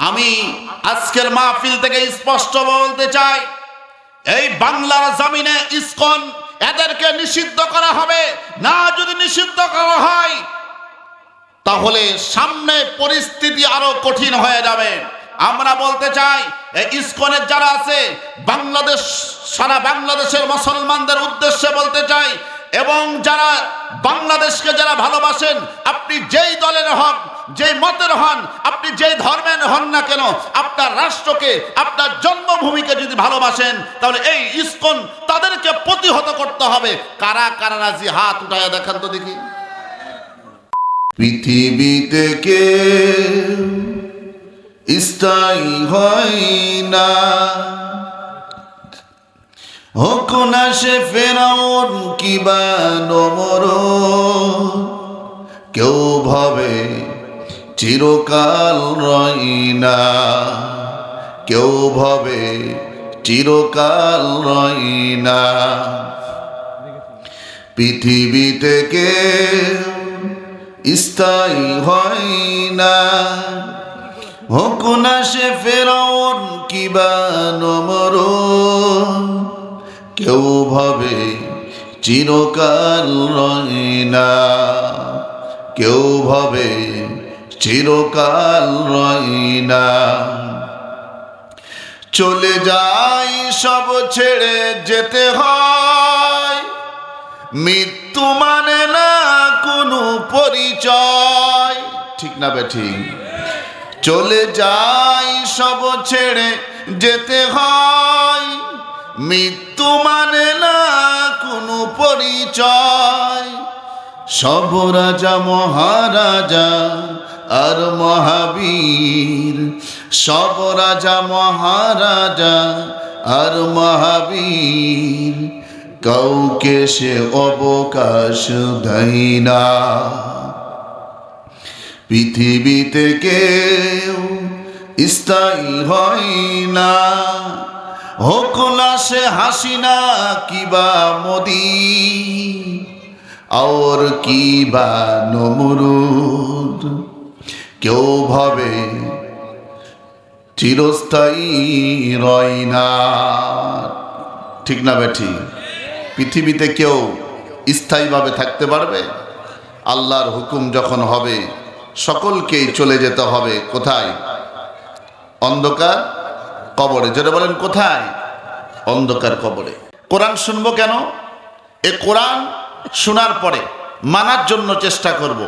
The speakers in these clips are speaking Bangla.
আমি আজকের মাহফিল থেকে স্পষ্ট বলতে চাই, এই বাংলার জমিনে ইসকন এদেরকে নিষিদ্ধ করা হবে না। যদি নিষিদ্ধ করা হয় তাহলে সামনে পরিস্থিতি আরো কঠিন হয়ে যাবে। আমরা বলতে চাই, এই ইসকনের যারা আছে বাংলাদেশ, সারা বাংলাদেশের মুসলমানদের উদ্দেশ্যে বলতে চাই, এবং যারা বাংলাদেশকে যারা ভালোবাসেন, আপনি যেই দলের হন, যেই মতের হন, আপনি যেই ধর্মের হন না কেন, আপনার রাষ্ট্রকে, আপনার জন্মভূমিকে যদি ভালোবাসেন, তাহলে এই ইসকন তাদেরকে প্রতিহত করতে হবে। কারা কারা রাজি হাত উঠায় দেখান তো দেখি। পৃথিবীতে কেউ স্থায়ী হয় না, হোক না সে ফেরাউন কিবা নমরুদ, কেউ ভাবে চিরকাল রয় না, কেউ ভাবে চিরকাল রয় না। পৃথিবীতে কেউ স্থায়ী হয় না, হোক না সে ফেরাউন কিবা নমরুদ, কেউ ভাবে চিরকাল রয় না, কেউ ভাবে চিরকাল রয় না। চলে যাই সব ছেড়ে যেতে হয়, মৃত্যু মানে না কোনো পরিচয়, ঠিক না বেঠিক? চলে যাই সব ছেড়ে যেতে হয়, মৃত্যু মানে না কোনো পরিচয়। সব রাজা মহারাজা আর মহাবীর, সব রাজা মহারাজা আর মহাবীর, কাউকে সে অবকাশ দেয় না। পৃথিবীতে কেউ স্থায়ী হয় না, হোক না সে হাসিনা কিবা মোদি, और কিবা নমরুদ, কেউ ভাবে চিরস্থায়ী রয় না, ঠিক না বেঠি? পৃথিবীতে কেউ স্থায়ীভাবে থাকতে পারবে? আল্লাহর হুকুম যখন হবে সকলকেই চলে যেতে হবে। কোথায়? অন্ধকার কবরে। যেটা বলেন কোথায়? অন্ধকার কবরে। কোরআন শুনবো কেন? এ কোরআন শোনার পরে মানার জন্য চেষ্টা করব।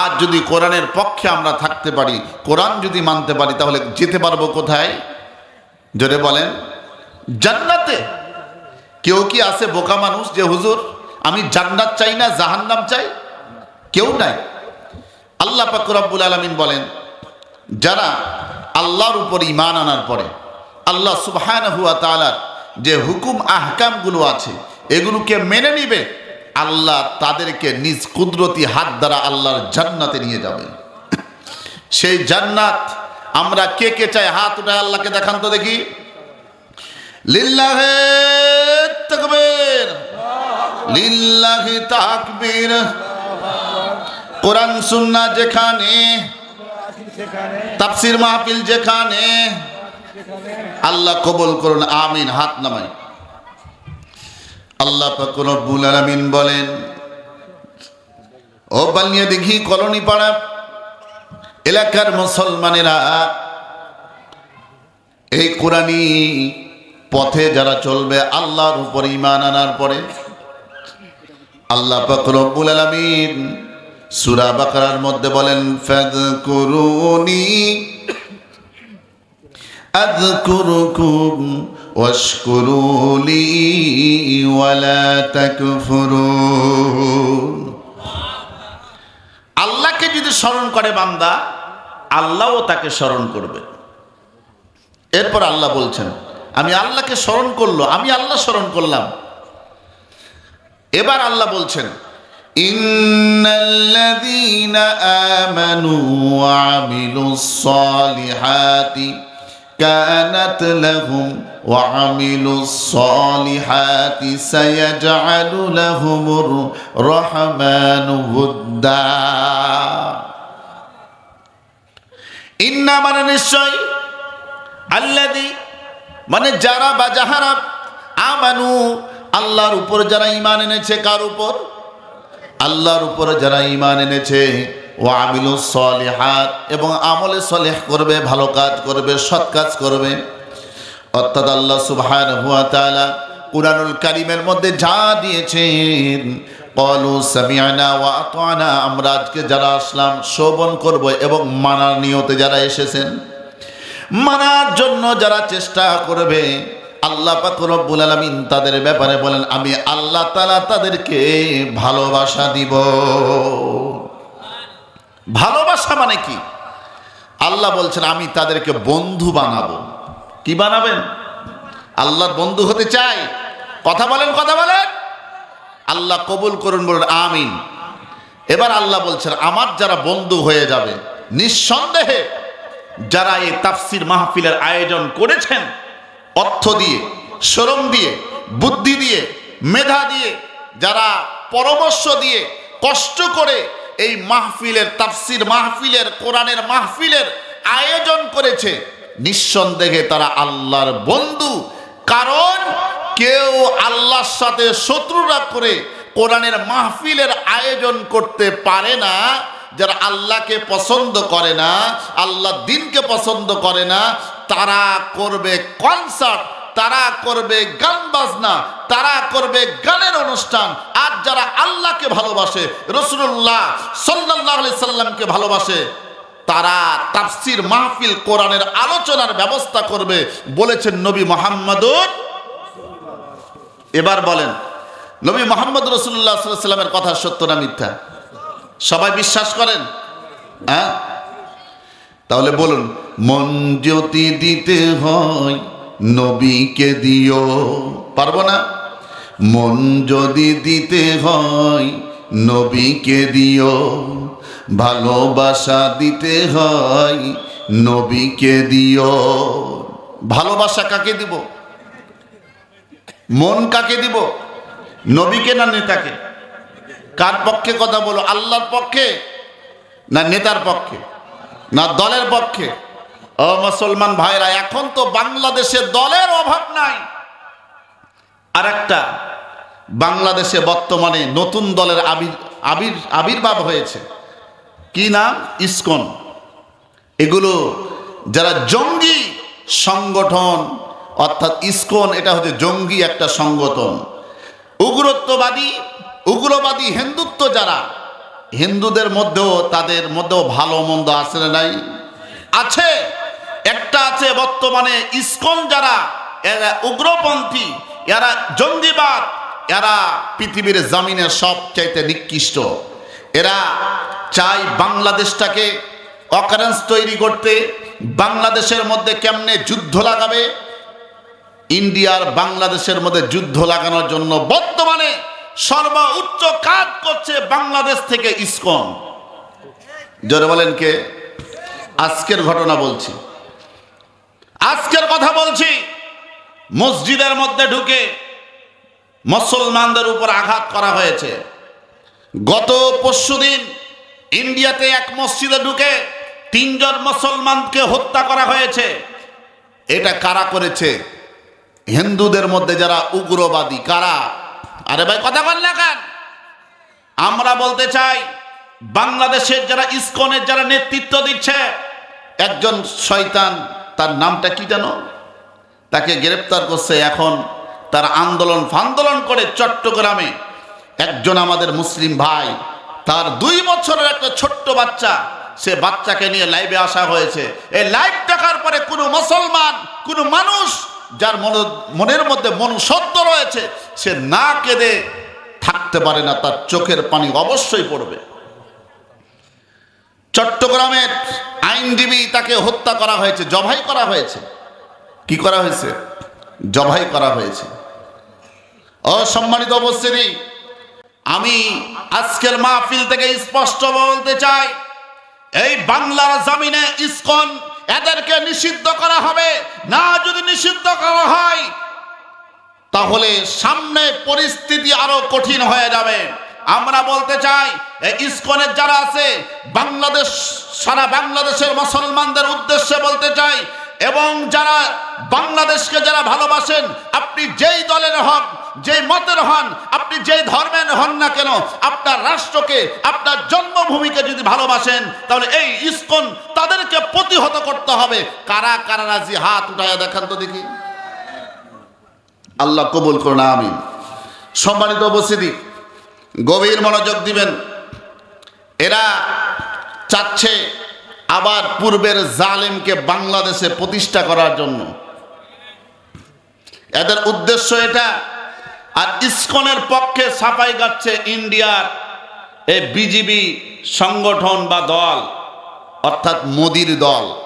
আর যদি কোরআনের পক্ষে আমরা থাকতে পারি, কোরআন যদি মানতে পারি, তাহলে যেতে পারবো কোথায়? জোরে বলেন, জান্নাতে। কেউ কি আছে বোকা মানুষ যে হুজুর আমি জান্নাত চাই না জাহান্নাম চাই? কেউ নাই। আল্লাহ পাক রব্বুল আলামিন বলেন, যারা আল্লাহর উপর ঈমান আনার পরে আল্লাহ সুবহানাহু ওয়া তাআলার যে হুকুম আহকামগুলো আছে এগুলোকে মেনে নিবে, আল্লাহ তাদেরকে নিজ কুদরতি হাত দ্বারা আল্লাহর জান্নাতে নিয়ে যাবে। সেই জান্নাত আমরা কে কে চাই? হাত উঠায় আল্লাহকে দেখান তো দেখি। লিল্লাহি তাকবীর, লিল্লাহি তাকবীর। কোরআন সুন্নাহ যেখানে, তাফসীর মাহফিল যেখানে, আল্লাহ কবুল করুন, আমিন। হাত নামাই। আল্লাহ পাক রব্বুল আলামিন বলেন, ও বানিয়ে দেখি কলোনি পাড়া এলাকার মুসলমানেরা, এই কোরআনী পথে যারা চলবে আল্লাহর উপর ঈমান আনার পরে, আল্লাহ পাক রব্বুল আলামিন সূরা বাকারার মধ্যে বলেন, ফাযকুরুনি আযকুরুকুম ওয়াশকুরুলি ওয়ালা তাকফুরুন। আল্লাহকে যদি স্মরণ করে বান্দা, আল্লাহও তাকে স্মরণ করবে। এরপর আল্লাহ বলছেন, আমি আল্লাহকে স্মরণ করলো, আমি আল্লাহ স্মরণ করলাম। এবার আল্লাহ বলছেন, ইন্নাল্লাযীনা আমানু ওয়া আমিলুস সালিহাতি কানাত লাহুম ওয়া আমিলুস সালিহাতি সায়াজআলু লাহুমুর রহমানু উদ্দা। ইন্না মানে নিশ্চয়, আল্লাযী মানে যারা বা যাহারা আমানু আল্লাহর উপর যারা ঈমান এনেছে, কার উপর? আল্লাহর উপর যারা ঈমান এনেছে, ওয়া আমিলুস সলিহাত এবং আমলে সলিহ করবে, ভালো কাজ করবে, সৎ কাজ করবে। অর্থাৎ আল্লাহ সুবহানাহু ওয়া তাআলা কুরআনুল কারীমের মধ্যে যা দিয়েছেন, ক্বালু সামি'না ওয়া আতা'না, আমরা আজকে যারা আসলাম শ্রবণ করব এবং মানার নিয়তে যারা এসেছেন, মানার জন্য যারা চেষ্টা করবে, আল্লাহ পাক রব্বুল আলামিন তাদের ব্যাপারে বলেন আমি আল্লাহ তাআলা তাদেরকে ভালোবাসা দিব। ভালোবাসা মানে কি? আল্লাহ বলছেন আমি তাদেরকে বন্ধু বানাবো। কি বানাবেন? আল্লাহর বন্ধু হতে চাই? কথা বলেন, কথা বলেন। আল্লাহ কবুল করুন, বলুন আমিন। এবার আল্লাহ বলছেন আমার যারা বন্ধু হয়ে যাবে, নিঃসন্দেহে যারা এই তাফসির মাহফিলের আয়োজন করেছেন, অর্থ দিয়ে, শ্রম দিয়ে, বুদ্ধি দিয়ে, মেধা দিয়ে, যারা পরামর্শ দিয়ে, কষ্ট করে এই মাহফিলের, তাফসির মাহফিলের, কোরআনের মাহফিলের আয়োজন করেছে, নিঃসন্দেহে তারা আল্লাহর বন্ধু। কারণ কেউ আল্লাহর সাথে শত্রুতা করে কোরআনের মাহফিলের আয়োজন করতে পারে না। যারা আল্লাহকে পছন্দ করে না, আল্লাহর দ্বীনকে পছন্দ করে না, তারা করবে কনসার্ট, তারা করবে গান বাজনা, তারা করবে গানের অনুষ্ঠান। আর যারা আল্লাহকে ভালোবাসে, রাসূলুল্লাহ সাল্লাল্লাহু আলাইহি সাল্লামকে ভালোবাসে, তারা তাফসির মাহফিল, কোরআনের আলোচনার ব্যবস্থা করবে বলেছেন নবী মুহাম্মদুর। এবার বলেন নবী মুহাম্মদ রাসূলুল্লাহ সাল্লাল্লাহু আলাইহি সাল্লামের কথা সত্য না মিথ্যা? সবাই বিশ্বাস করেন? হ্যাঁ, তাহলে বলুন মন যদি দিতে হয় নবীকে দিও। পারবো না? মন যদি দিতে হয় নবীকে দিও, ভালোবাসা দিতে হয় নবীকে দিও। ভালোবাসা কাকে দিব? মন কাকে দিব? নবীকে না নেতাকে? কার পক্ষে কথা বলো? আল্লাহর পক্ষে না নেতার পক্ষে না দলের পক্ষে? ও মুসলমান ভাইরা, এখন তো বাংলাদেশে দলের অভাব নাই। আর একটা বাংলাদেশে বর্তমানে নতুন দলের আবির্ভাব হয়েছে। কি নাম? ইসকন। এগুলো যারা জঙ্গি সংগঠন, অর্থাৎ ইসকন এটা হচ্ছে জঙ্গি একটা সংগঠন। উগ্রবাদী হিন্দুত্ব যারা, হিন্দুদের মধ্যেও, তাদের মধ্যেও ভালো মন্দ আছে না নাই? আছে। একটা আছে বর্তমানে ইসকন যারা, এরা উগ্রপন্থী, এরা জঙ্গিবাদ, এরা পৃথিবীর জমিনে সবচাইতে নিকৃষ্ট। এরা চায় বাংলাদেশটাকে অকারেন্স তৈরি করতে, বাংলাদেশের মধ্যে কেমনে যুদ্ধ লাগাবে, ইন্ডিয়ার বাংলাদেশের মধ্যে যুদ্ধ লাগানোর জন্য বর্তমানে সর্বোচ্চ কাজ করছে বাংলাদেশ থেকে ইসকন। জোরে বলেন কে? আজকের ঘটনা বলছি, আজকের কথা বলছি। মসজিদের মধ্যে ঢুকে মুসলমানদের উপর আঘাত করা হয়েছে। গত পরশুদিন ইন্ডিয়াতে এক মসজিদে ঢুকে 3 জন মুসলমানকে হত্যা করা হয়েছে। এটা কারা করেছে? হিন্দুদের মধ্যে যারা উগ্রবাদী। কারা? আরে ভাই কথা বল না কেন? আমরা বলতে চাই বাংলাদেশের যারা ইসকনের যারা নেতৃত্ব দিচ্ছে, একজন শয়তান, তার নামটা কি জানো, তাকে গ্রেফতার করছে। এখন তার আন্দোলন করে চট্টগ্রামে একজন আমাদের মুসলিম ভাই, তার 2 বছরের একটা ছোট্ট বাচ্চা, সে বাচ্চাকে নিয়ে লাইভে আসা হয়েছে। এই লাইভ দেখার পরে কোনো মুসলমান, কোনো মানুষ যার মনের মধ্যে মনুষ্যত্ব রয়েছে, সে না কেঁদে থাকতে পারে না, তার চোখের পানি অবশ্যই পড়বে। চট্টগ্রামের আইনজীবী, তাকে হত্যা করা হয়েছে, জবাই করা হয়েছে। কি করা হয়েছে? জবাই করা হয়েছে। অসম্মানিত উপস্থিতি, আমি আজকের মাহফিল থেকে স্পষ্ট বলতে চাই, এই বাংলার জমিনে ইসকন, এদেরকে নিষিদ্ধ করা হবে না। যদি নিষিদ্ধ করা হয় তাহলে সামনে পরিস্থিতি আরো কঠিন হয়ে যাবে। আমরা বলতে চাই এই ইসকনের যারা আছে, বাংলাদেশ, সারা বাংলাদেশের মুসলমানদের উদ্দেশ্যে বলতে চাই, এবং যারা বাংলাদেশকে যারা ভালোবাসেন, আপনি যেই দলের হন, যেই মতের হন, আপনি যেই ধর্মের হন না কেন, আপনার রাষ্ট্রকে, আপনার জন্মভূমিকে যদি ভালোবাসেন, তাহলে এই ইসকন তাদেরকে প্রতিহত করতে হবে। কারা কারা রাজি হাত উঠায়া দেখান তো দেখি। আল্লাহ কবুল করুন, আমিন। সম্মানিত উপস্থিতি, গভীর মনোযোগ দিবেন। এরা চাচ্ছে আবার পূর্বের জালেমকে বাংলাদেশে প্রতিষ্ঠা করার জন্য। এদের উদ্দেশ্য এটা। আর ইসকনের পক্ষে সাফাই গাচ্ছে ইন্ডিয়ার এই বিজেপি সংগঠন বা দল, অর্থাৎ মোদির দল।